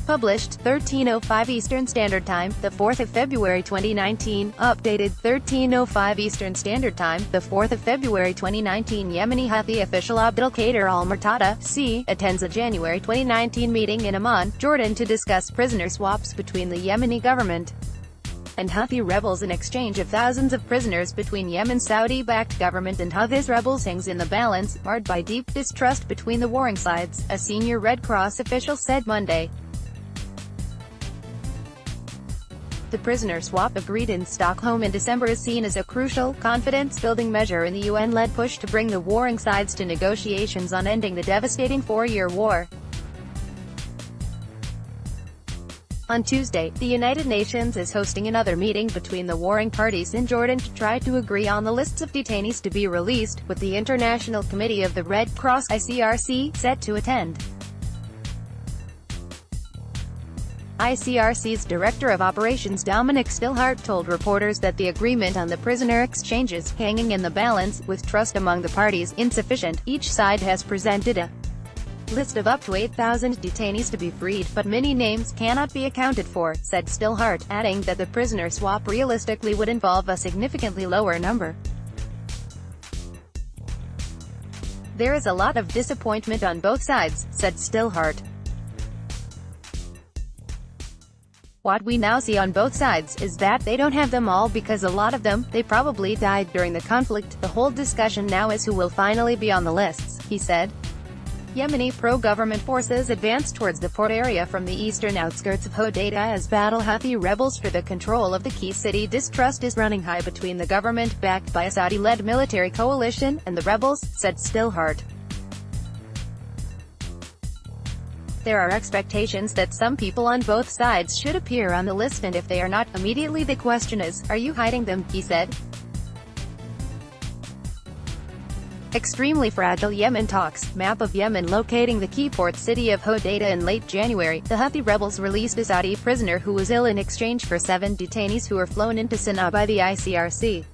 Published 13:05 Eastern Standard Time, the 4th of February 2019. Updated 13:05 Eastern Standard Time, the 4th of February 2019. Yemeni Huthi official Abdel Kader al-Murtadha, C, attends a January 2019 meeting in Amman, Jordan to discuss prisoner swaps between the Yemeni government and Huthi rebels. In exchange of thousands of prisoners between Yemen's Saudi-backed government and Huthis rebels hangs in the balance, marred by deep distrust between the warring sides, a senior Red Cross official said Monday. The prisoner swap agreed in Stockholm in December is seen as a crucial, confidence-building measure in the UN-led push to bring the warring sides to negotiations on ending the devastating four-year war. On Tuesday, the United Nations is hosting another meeting between the warring parties in Jordan to try to agree on the lists of detainees to be released, with the International Committee of the Red Cross (ICRC) set to attend. ICRC's Director of Operations Dominic Stillhart told reporters that the agreement on the prisoner exchanges, hanging in the balance, with trust among the parties insufficient. Each side has presented a list of up to 8,000 detainees to be freed, but many names cannot be accounted for, said Stillhart, adding that the prisoner swap realistically would involve a significantly lower number. There is a lot of disappointment on both sides, said Stillhart. What we now see on both sides is that they don't have them all, because a lot of them, they probably died during the conflict. The whole discussion now is who will finally be on the lists, he said. Yemeni pro-government forces advance towards the port area from the eastern outskirts of Hodeida as battle Huthi rebels for the control of the key city. Distrust is running high between the government, backed by a Saudi-led military coalition, and the rebels, said Stillhart. There are expectations that some people on both sides should appear on the list, and if they are not, immediately the question is, are you hiding them, he said. Extremely fragile Yemen talks. Map of Yemen locating the key port city of Hodeida. In late January, the Huthi rebels released a Saudi prisoner who was ill in exchange for 7 detainees who were flown into Sana'a by the ICRC.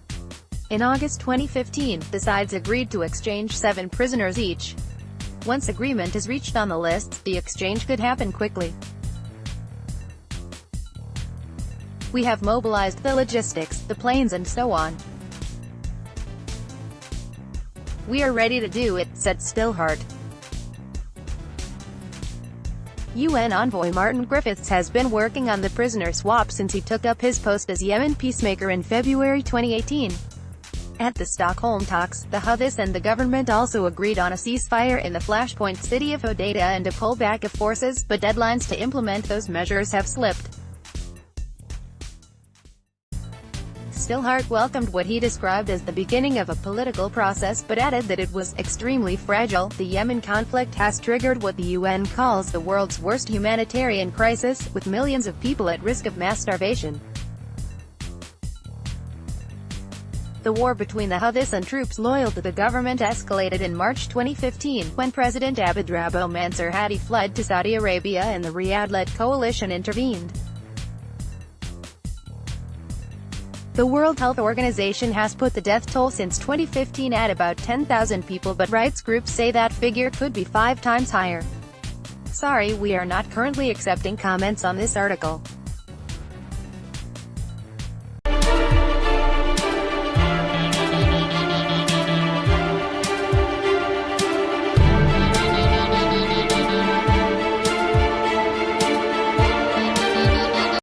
In August 2015, the sides agreed to exchange 7 prisoners each. Once agreement is reached on the list, the exchange could happen quickly. We have mobilized the logistics, the planes and so on. We are ready to do it, said Stillhart. UN envoy Martin Griffiths has been working on the prisoner swap since he took up his post as Yemen peacemaker in February 2018. At the Stockholm talks, the Huthis and the government also agreed on a ceasefire in the flashpoint city of Hodeida and a pullback of forces, but deadlines to implement those measures have slipped. Stillhart welcomed what he described as the beginning of a political process, but added that it was extremely fragile. The Yemen conflict has triggered what the UN calls the world's worst humanitarian crisis, with millions of people at risk of mass starvation. The war between the Huthis and troops loyal to the government escalated in March 2015, when President Abdrabbuh Mansur Hadi fled to Saudi Arabia and the Riyadh-led coalition intervened. The World Health Organization has put the death toll since 2015 at about 10,000 people, but rights groups say that figure could be 5 times higher. Sorry, we are not currently accepting comments on this article.